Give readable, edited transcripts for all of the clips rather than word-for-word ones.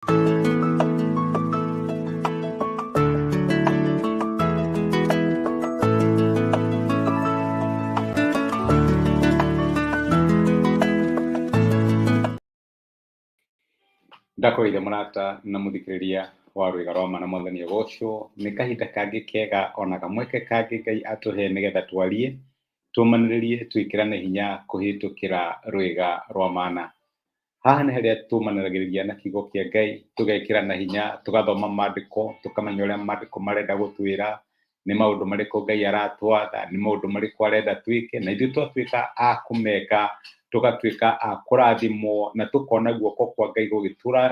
Ndakoire murata na muthikiriria wa rwiga rwa mana mwathani goco ni kahinda kangi kega ona kamweke kangi Ngai atuhe nigetha twarie tumaniririe twikirane hinya kuhitukira rwiga rwa mana. Haha ni haria tumaniragiriria na kiugo kia Ngai tugekirana hinya tugathoma maandiko tukamenya uria maandiko marenda gutwira ni maundu mariku Ngai aratwatha ni maundu mariku arenda twike na ithuĩ twatuĩka a kumeka tugatuĩka a kũrathimwo na tukona guoko kwa Ngai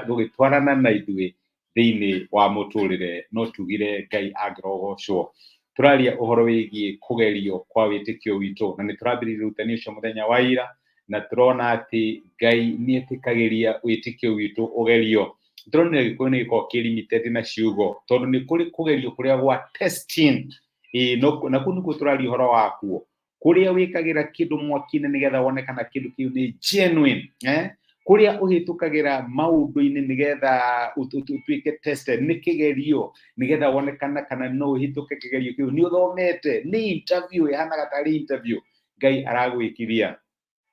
gũgĩtwarana na ithuĩ thĩinĩ wa mũtũrĩre no tugire Ngai angĩrogocwo. Tũraria ũhoro wĩgiĩ kũgerio kwa wĩtĩkio witũ na nĩ tũrambĩrĩirie ũrutani ũcio mũthenya wa ira na tũrona atĩ Ngai nĩ etĩkagĩria wĩtĩkio witũ ũgerio. Tũronire gĩkũyũ nĩ gĩkoragwo kĩ limited na ciugo tondũ nĩ kũrĩ kũgerio kũrĩa gwa testing na kũu nĩkuo tũraria ũhoro wakuo kũrĩa wĩkagĩra kĩndũ mwaki-inĩ nĩgetha wone kana kĩndũ kĩu nĩ genuine kũrĩa ũhĩtũkagĩra maũndũ-inĩ nĩgetha ũtuĩke tested nĩ kĩgerio nĩgetha wonekana kana no ũhĩtũke kĩgerio kĩu nĩ ũthomete nĩ interview ĩhanaga tarĩ interview Ngai aragwĩkithia.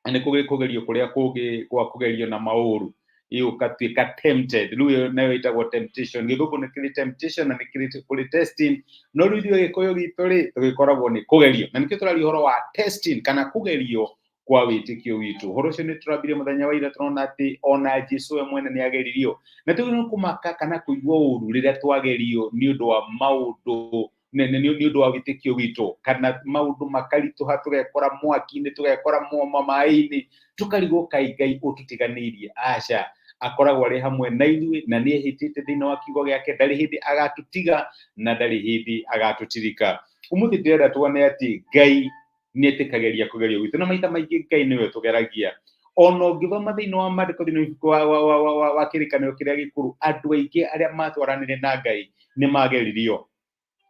Nĩ kũrĩ kũgerio kũrĩa kũngĩ gwa kũgerio na maũru ũkatuĩka tempted rĩu nayo ĩtagwo temptation. Gĩthũngũ nĩ kĩrĩ temptation na nĩ kĩrĩ testing no rĩu ithuĩ Gĩkũyũ gitũ rĩ tũgĩkoragwo nĩ kũgerio na nĩkĩo tũraria ũhoro wa testing kana kũgerio kwa wĩtĩkio witũ. Ũhoro ũcio nĩ tũrambirie mũthenya wa ira tũrona atĩ ona Jesũ we mwene nĩ ageririo na tũgĩrĩirwo kũmaka kana kũigua ũru rĩrĩa twagerio nĩ ũndũ wa maũndũ nĩ ũndũ wa wĩtĩkio witũ kana maũndũ makaritũha tũgekora mwaki-inĩ tũgekora maĩ-inĩ tũkarigwo kaĩ Ngai ũtũtiganĩirie. Aca akoragwo arĩ hamwe na ithuĩ na nĩ ehĩtĩte thĩinĩ wa kiugo gĩake ndarĩ hĩndĩ agatũtiga na ndarĩ hĩndĩ agatũtirika. Ũmũthĩ ndĩrenda tuone atĩ Ngai nĩ etĩkagĩria kũgerio gwitũ na maita maingĩ Ngai nĩwe tũgeragia. Ona ũngĩthoma thĩinĩ wa maandĩko thĩinĩ wa kĩrĩkanĩro kĩrĩa gĩkũrũ andũ aingĩ arĩa matwaranire na Ngai nĩ mageririo.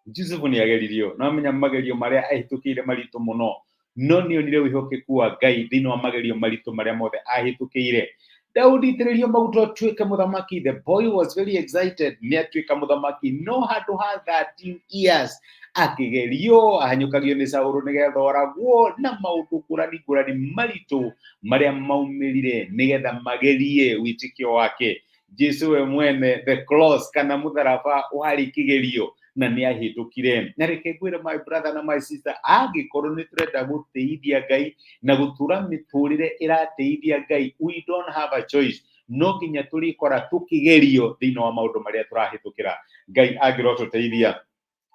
Jusufu nĩ ageririo na amenya magerio marĩa ahĩtũkĩire maritũ mũno no nĩ onire wĩhokeku wa Ngai thĩinĩ wa magerio maritũ marĩa mothe ahĩtũkĩire. Daudi itĩrĩrio maguta atuĩke mũthamaki. The boy was very excited nĩ atuĩka mũthamaki no handũ ha 13 years akĩgerio ahanyũkagio nĩ Saũlũ nĩgetha oragwo na maũndũ ngũrani maritũ marĩa maumĩrire nĩgetha magerie wĩtĩkio wake. Jesũ we mwene the cross kana mũtharaba warĩ kĩgerio na nĩ ahĩtũkire. Na reke ngwĩre my brother na my sister angĩkorwo nĩ tũrenda gũtĩithia Ngai na gũtũra mĩtũrĩre ĩratĩithia Ngai we don't have a choice no nginya tũrĩkora tũkĩgerio thĩinĩ wa maũndũ marĩa tũrahĩtũkĩra. Ngai angĩrotũteithia.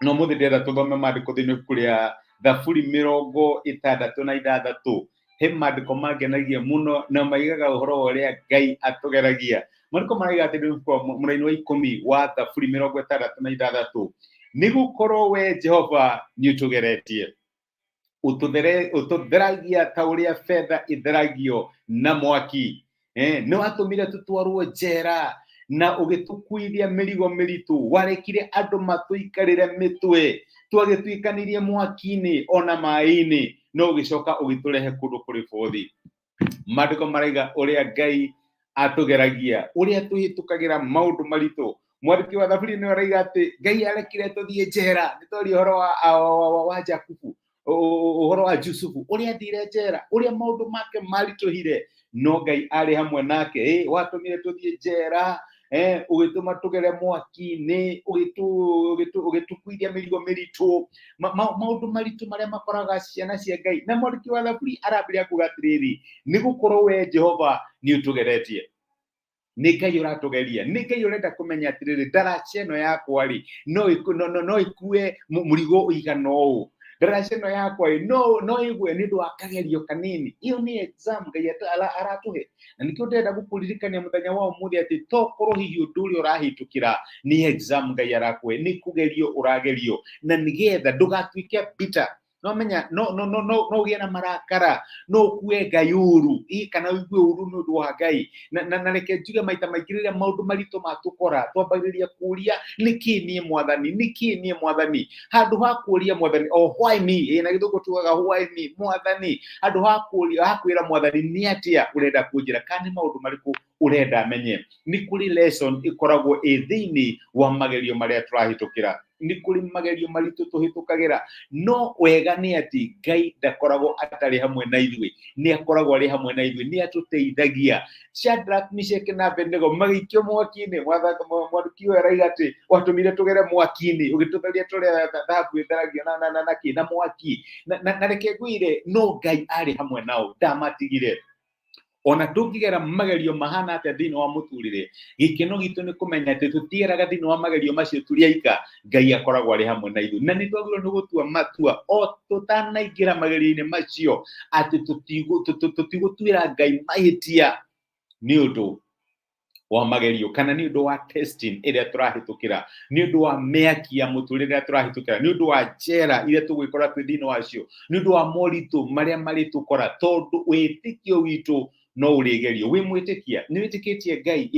No mũthĩ ndĩrenda tũthome maandĩko thĩinĩ kũrĩa Thaburi 66 he maandĩko mangenagia mũno na maigaga ũhoro ũrĩa Ngai atũgeragia. Maandĩko maraiga atĩ mũraini wa 10 wa Thaburi 66 nĩ gũkorwo we Jehova nĩ ũtũgeretie ũtũtheragia ta ũrĩa betha ĩtheragio na mwaki. Nĩ watũmire tũtwarwo njera na ũgĩtũkuithia mĩrigo mĩritũ warekire andũ matũikarĩre mĩtwe twagĩtuĩkanĩrie mwaki-inĩ ona maĩ-inĩ no ũgĩcoka ũgĩtũrehe kũndũ kũrĩ bũthi. Maandĩko maraiga ũrĩa Ngai atũgeragia ũrĩa tũhĩtũkagĩra maũndũ maritũ. Mwandĩki wa Thaburi nĩ araiga atĩ Ngai arekire tũthiĩ njera. Nĩ twaria ũhoro wa Jakubu ũhoro wa Jusufu ũrĩa athire njera ũrĩa maũndũ make maritũhire no Ngai arĩ hamwe nake. Watũmire tũthiĩ njera ũgĩtũma tũgere mwaki-inĩ ũgĩtũkuithia mĩrigo mĩritũ maũndũ maritũ marĩa makoraga ciana cia Ngai. Na mwandĩki wa Thaburi arambĩrĩria kuuga atĩrĩrĩ nĩ gũkorwo we Jehova nĩ ũtũgeretie. Nĩ Ngai ũratũgeria nĩ Ngai ũrenda kũmenya atĩrĩrĩ ndaraca ĩno yakwa rĩ no ĩkue mũrigo ũigana ũũ. Ndaraca ĩno yakwa no ĩgwe nĩ ũndũ wa kagerio kanini. Iyo nĩ exam Ngai aratũhe na nĩkĩo ndĩrenda gũkũririkania mũthenya wa ũmũthĩ atĩ tokorwo hihi ũndũ ũrĩa ũrahĩtũkĩra nĩ exam Ngai arakũhe nĩ kũgerio ũragerio na nĩgetha ndũgatuĩke bitter. No menya no ũgĩe na marakara no ũkue Ngai ũru kana ũigue ũru nĩ ũndũ wa Ngai. Na reke njuge maita maingĩ rĩrĩa maũndũ maritũ matũkora twambagĩrĩria kũũria nĩkĩ niĩ mwathani handũ ha kũũria mwathani why me. Na gĩthũngũ tugaga why me mwathani handũ ha kwĩra mwathani nĩ atĩa ũrenda kũnjĩra kana nĩ maũndũ marĩkũ urenda amenye ni kuri lesson ikoragwo thĩinĩ wa magerio marĩa tũrahĩtũkĩra, ni kuri magerio maritũ tũhĩtũkagĩra, no wega nĩ atĩ Ngai ndakoragwo atarĩ hamwe na ithuĩ, nĩ akoragwo arĩ hamwe na ithuĩ, nĩ atũteithagia. Shadrach, Meshach na Abednego magĩikio mwaki-inĩ, mwathani ũyũ araiga atĩ watũmire tũgere mwaki-inĩ ũgĩtũtheria tũrĩa thahabu ĩtheragio na mwaki, na reke ngwĩre no Ngai arĩ hamwe nao, ndamatigire. Ona tũngĩgera magerio mahana atĩa thĩinĩ wa mũtũrĩre, gĩkeno gitũ nĩ kũmenya atĩ tũtigeraga thĩinĩ wa magerio macio tũrĩ aika, Ngai akoragwo arĩ hamwe na ithuĩ, na nĩ twagĩrĩirwo nĩ gũtua matua o tũtanaingĩra magerio-inĩ macio atĩ tũtigũtuĩra Ngai mahĩtia nĩ ũndũ wa magerio kana nĩ ũndũ wa testing ĩrĩa tũrahĩtũkĩra, nĩ ũndũ wa mĩaki ya mũtũrĩre ĩrĩa tũrahĩtũkĩra, nĩ ũndũ wa njera iria tũgwĩkora twĩ thĩinĩ wacio, nĩ ũndũ wa moritũ marĩa marĩtũkora, tondũ wĩtĩkio witũ no ũrĩgerio. Wĩ mwĩtĩkia, nĩ wĩtĩkĩtie Ngai,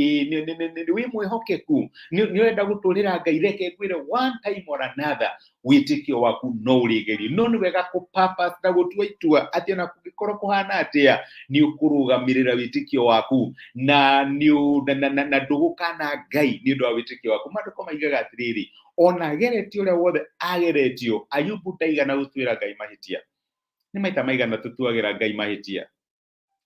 wĩ mwĩhokeku, nĩ ũrenda gũtũrĩra Ngai, reke ngwĩre one time or another, wĩtĩkio waku no ũrĩgerio. No nĩ wega kũ-purpose na gũtua itua atĩ ona kũngĩkorwo kũhana atĩa nĩ ũkũrũgamĩrĩra wĩtĩkio waku na ndũgũkana Ngai nĩ ũndũ wa wĩtĩkio waku. Maandĩko maigaga atĩrĩrĩ, ona ageretio ũrĩa wothe ageretio, Ayubu ndaigana gũtuĩra Ngai mahĩtia. Nĩ maita maigana tũtuagĩra Ngai mahĩtia?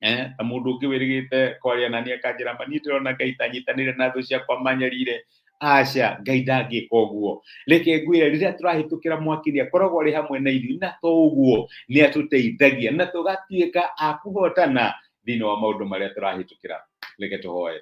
Na mũndũ ũngĩ wĩrĩgĩte kwaria na niĩ akanjĩra, niĩ ndĩrona Ngai tanyitanĩire na thũ ciakwa manyarire. Aca, Ngai ndangĩka ũguo. Reke ngwĩre rĩrĩa tũrahĩtũkĩra mwaki-inĩ akoragwo arĩ hamwe na ithuĩ, na to ũguo nĩ atũteithagia na tũgatuĩka a kũhotana thĩinĩ wa maũndũ marĩa tũrahĩtũkĩra. Reke tũhoe.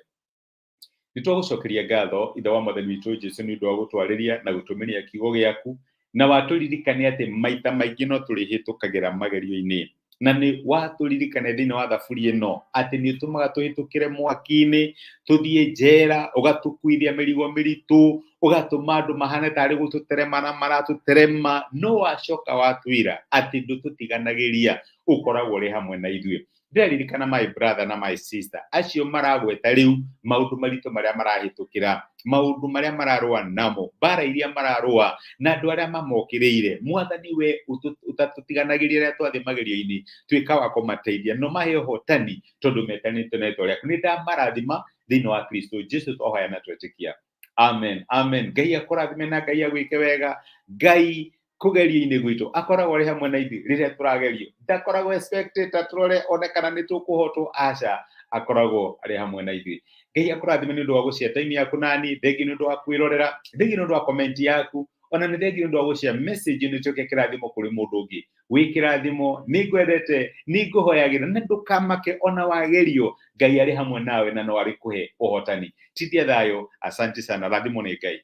Nĩ twagũcokeria ngatho Ithe wa Mwathani witũ Jesũ nĩ ũndũ wa gũtwarĩria na gũtũmĩria kiugo gĩaku, na watũririkania atĩ maita maingĩ no tũrĩhĩtũkagĩra magerio-inĩ, na nĩ watũririkania thĩinĩ wa thaburi ĩno atĩ nĩ ũtũmaga tũhĩtũkĩre mwaki-inĩ, tũthiĩ njera, ũgatũkuithia mĩrigo mĩritũ, ũgatũma andũ mahane tarĩ gũtũterema na maratũterema, no wacoka watwĩra atĩ ndũtũtiganagĩria, ũkoragwo ũrĩ hamwe na ithuĩ. Ndĩraririkana my brother na my sister acio maragweta rĩu maũndũ maritũ marĩa marahĩtũkĩra, maũndũ marĩa mararũa namo, mbara iria mararũa na andũ arĩa mamokĩrĩire. Mwathani we ũtatũtiganagĩria rĩrĩa twathiĩ magerio-inĩ, tuĩka wa kũmateithia no mahe ũhotani tondũ metanĩte na rĩĩtwa rĩaku. Nĩ ndamarathima thĩinĩ wa Kristo Jesũ twahoya na twetĩkia. Amen, amen. Ngai akũrathime na Ngai agwĩke wega. Ngai kũgerio-inĩ gwitũ akoragwo arĩ hamwe na ithuĩ rĩrĩa tũragerio. Ndakoragwo spectator tũrore one kana nĩ tũkũhotwo. Aca, akoragwo arĩ hamwe na ithuĩ. Ngai akũrathime nĩ ũndũ wa gũcia time yaku nani, thengiũ nĩ ũndũ wa kwĩrorera, thengiũ nĩ ũndũ wa comment yaku, ona nĩ thengiũ nĩ ũndũ wa gũcia message nĩ tũke kĩrathimo kũrĩ mũndũ ũngĩ. Wĩ kĩrathimo, nĩ ngwendete, nĩ ngũhoyagĩra na ndũkamake ona wagerio. Ngai arĩ hamwe nawe na no arĩ kũhe ũhotani. Titia thayũ, asante sana, rathimo nĩ Ngai.